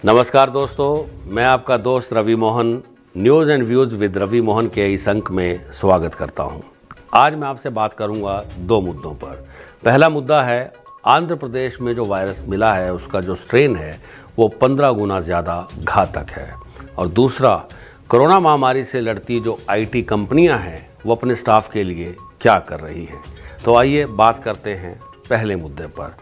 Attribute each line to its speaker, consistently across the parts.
Speaker 1: नमस्कार दोस्तों, मैं आपका दोस्त Ravi Mohan news and views with Ravi Mohan के इस अंक में स्वागत करता हूं। आज मैं आपसे बात करूंगा दो मुद्दों पर। पहला मुद्दा है आंध्र प्रदेश में जो वायरस मिला है उसका जो स्ट्रेन है वो 15 गुना ज़्यादा घातक है। और दूसरा, कोरोना महामारी से लड़ती जो IT कंपनियां हैं वो अपने स्टाफ के लिए क्या कर रही हैं। तो आइए बात करते हैं पहले मुद्दे पर।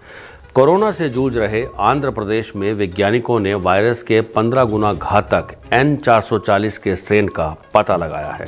Speaker 1: कोरोना से जूझ रहे आंध्र प्रदेश में वैज्ञानिकों ने वायरस के 15 गुना घातक N440 के स्ट्रेन का पता लगाया है।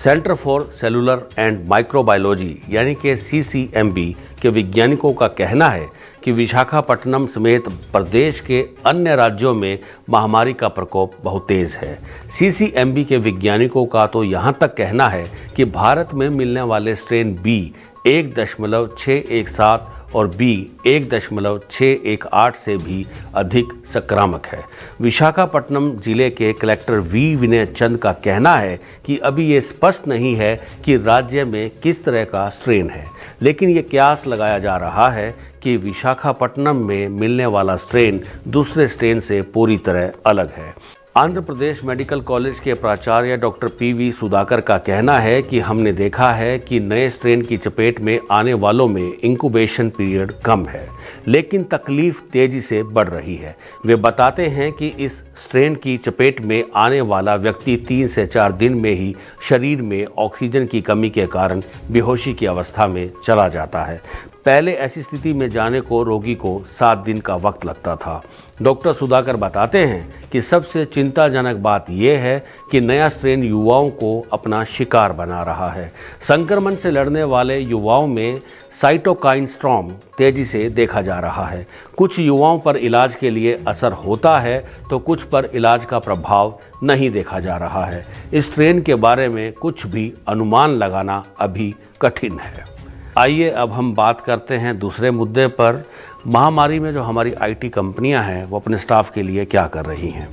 Speaker 1: Centre for cellular and microbiology यानी कि CCMB के वैज्ञानिकों का कहना है कि विशाखापट्टनम समेत प्रदेश के अन्य राज्यों में महामारी का प्रकोप बहुत तेज है। CCMB के वैज्ञानिकों का तो यहाँ तक कहना है कि भारत में मिलने वाले स्ट्रेन B1.617 और B1.618 से भी अधिक संक्रामक है। विशाखापट्टनम जिले के कलेक्टर V विनय चंद का कहना है कि अभी ये स्पष्ट नहीं है कि राज्य में किस तरह का स्ट्रेन है, लेकिन ये कयास लगाया जा रहा है कि विशाखापट्टनम में मिलने वाला स्ट्रेन दूसरे स्ट्रेन से पूरी तरह अलग है। आंध्र प्रदेश मेडिकल कॉलेज के प्राचार्य डॉक्टर PV सुधाकर का कहना है कि हमने देखा है कि नए स्ट्रेन की चपेट में आने वालों में इंक्यूबेशन पीरियड कम है, लेकिन तकलीफ तेजी से बढ़ रही है। वे बताते हैं कि इस स्ट्रेन की चपेट में आने वाला व्यक्ति 3 से 4 दिन में ही शरीर में ऑक्सीजन की कमी के कारण बेहोशी की अवस्था में चला जाता है। पहले ऐसी स्थिति में जाने को रोगी को 7 दिन का वक्त लगता था। डॉक्टर सुधाकर बताते हैं कि सबसे चिंताजनक बात यह है कि नया स्ट्रेन युवाओं को अपना शिकार बना रहा है। संक्रमण से लड़ने वाले युवाओं में साइटोकाइन स्टॉर्म तेजी से देखा जा रहा है। कुछ युवाओं पर इलाज के लिए असर होता है तो कुछ पर इलाज का प्रभाव नहीं देखा जा रहा है। इस स्ट्रेन के बारे में कुछ भी अनुमान लगाना अभी कठिन है। आइए अब हम बात करते हैं दूसरे मुद्दे पर। महामारी में जो हमारी IT कंपनियां हैं वो अपने स्टाफ के लिए क्या कर रही हैं।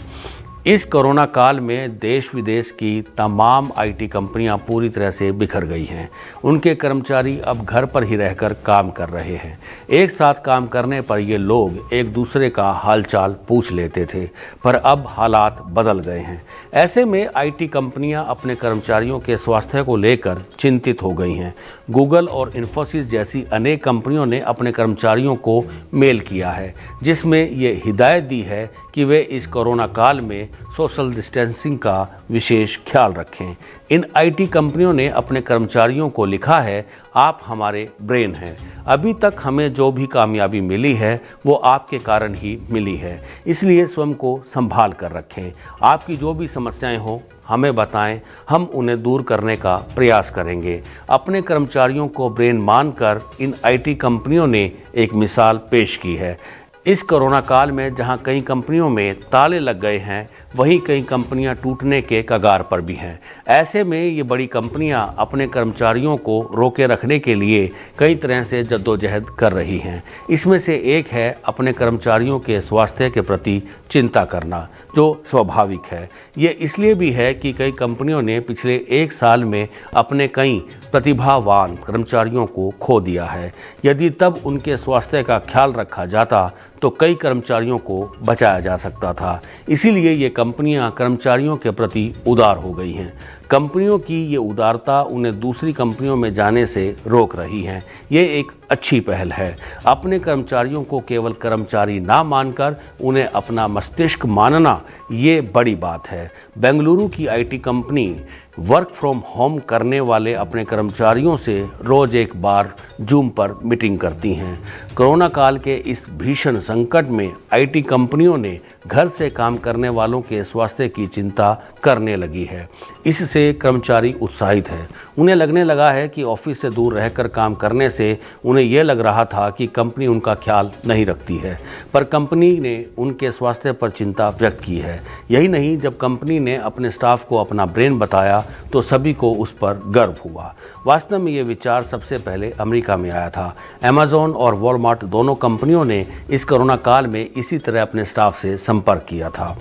Speaker 1: इस कोरोना काल में देश विदेश की तमाम IT कंपनियां पूरी तरह से बिखर गई हैं। उनके कर्मचारी अब घर पर ही रहकर काम कर रहे हैं। एक साथ काम करने पर ये लोग एक दूसरे का हालचाल पूछ लेते थे, पर अब हालात बदल गए हैं। ऐसे में IT कंपनियां अपने कर्मचारियों के स्वास्थ्य को लेकर चिंतित हो गई हैं। गूगल और इन्फोसिस जैसी अनेक कंपनियों ने अपने कर्मचारियों को मेल किया है, जिसमें ये हिदायत दी है कि वे इस कोरोना काल में सोशल डिस्टेंसिंग का विशेष ख्याल रखें। इन IT कंपनियों ने अपने कर्मचारियों को लिखा है, आप हमारे ब्रेन हैं। अभी तक हमें जो भी कामयाबी मिली है वो आपके कारण ही मिली है, इसलिए स्वयं को संभाल कर रखें। आपकी जो भी समस्याएं हों हमें बताएं, हम उन्हें दूर करने का प्रयास करेंगे। अपने कर्मचारियों को ब्रेन मानकर इन IT कंपनियों ने एक मिसाल पेश की है। इस कोरोना काल में जहां कई कंपनियों में ताले लग गए हैं, वहीं कई कंपनियां टूटने के कगार पर भी हैं। ऐसे में ये बड़ी कंपनियां अपने कर्मचारियों को रोके रखने के लिए कई तरह से जद्दोजहद कर रही हैं। इसमें से एक है अपने कर्मचारियों के स्वास्थ्य के प्रति चिंता करना, जो स्वाभाविक है। ये इसलिए भी है कि कई कंपनियों ने पिछले 1 साल में अपने कई प्रतिभावान कर्मचारियों को खो दिया है। यदि तब उनके स्वास्थ्य का ख्याल रखा जाता तो कई कर्मचारियों को बचाया जा सकता था। इसीलिए ये कंपनियां कर्मचारियों के प्रति उदार हो गई हैं। कंपनियों की ये उदारता उन्हें दूसरी कंपनियों में जाने से रोक रही है। ये एक अच्छी पहल है। अपने कर्मचारियों को केवल कर्मचारी ना मानकर उन्हें अपना मस्तिष्क मानना, ये बड़ी बात है। बेंगलुरु की IT company work from home करने वाले अपने कर्मचारियों से रोज एक बार जूम पर मीटिंग करती हैं। कोरोना काल के इस भीषण संकट में IT कंपनियों ने घर से काम करने वालों के स्वास्थ्य की चिंता करने लगी है। इससे कर्मचारी उत्साहित है। उन्हें लगने लगा है कि ऑफिस से दूर रहकर काम करने से उन्हें यह लग रहा था कि कंपनी उनका ख्याल नहीं रखती है, पर कंपनी ने उनके स्वास्थ्य पर चिंता व्यक्त की है। यही नहीं, जब कंपनी ने अपने स्टाफ को अपना ब्रेन बताया तो सभी को उस पर गर्व हुआ। वास्तव में ये विचार सबसे पहले अमेरिका में आया था। अमेज़न और वॉलमार्ट दोनों कंपनियों ने इस कोरोना काल में इसी तरह अपने स्टाफ से संपर्क किया था।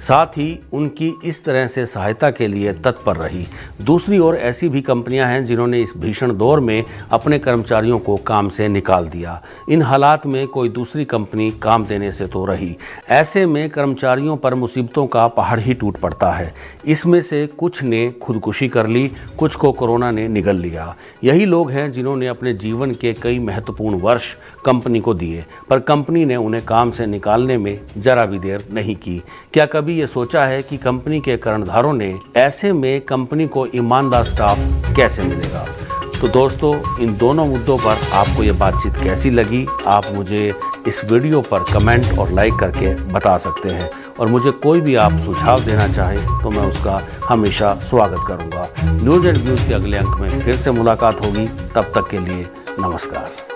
Speaker 1: साथ ही उनकी इस तरह से सहायता के लिए तत्पर रही। दूसरी ओर ऐसी भी कंपनियां हैं जिन्होंने इस भीषण दौर में अपने कर्मचारियों को काम से निकाल दिया। इन हालात में कोई दूसरी कंपनी काम देने से तो रही, ऐसे में कर्मचारियों पर मुसीबतों का पहाड़ ही टूट पड़ता है। इसमें से कुछ ने खुदकुशी कर ली, कुछ को कोरोना ने निगल लिया। यही लोग हैं जिन्होंने अपने जीवन के कई महत्वपूर्ण वर्ष कंपनी को दिए, पर कंपनी ने उन्हें काम से निकालने में जरा भी देर नहीं की। क्या कभी ये सोचा है कि कंपनी के कर्णधारों ने ऐसे में कंपनी को ईमानदार स्टाफ कैसे मिलेगा? तो दोस्तों, इन दोनों मुद्दों पर आपको ये बातचीत कैसी लगी, आप मुझे इस वीडियो पर कमेंट और लाइक करके बता सकते हैं। और मुझे कोई भी आप सुझाव देना चाहें तो मैं उसका हमेशा स्वागत करूंगा। न्यूज़ एंड व्यूज़ के अगले अंक में फिर से मुलाकात होगी। तब तक के लिए नमस्कार।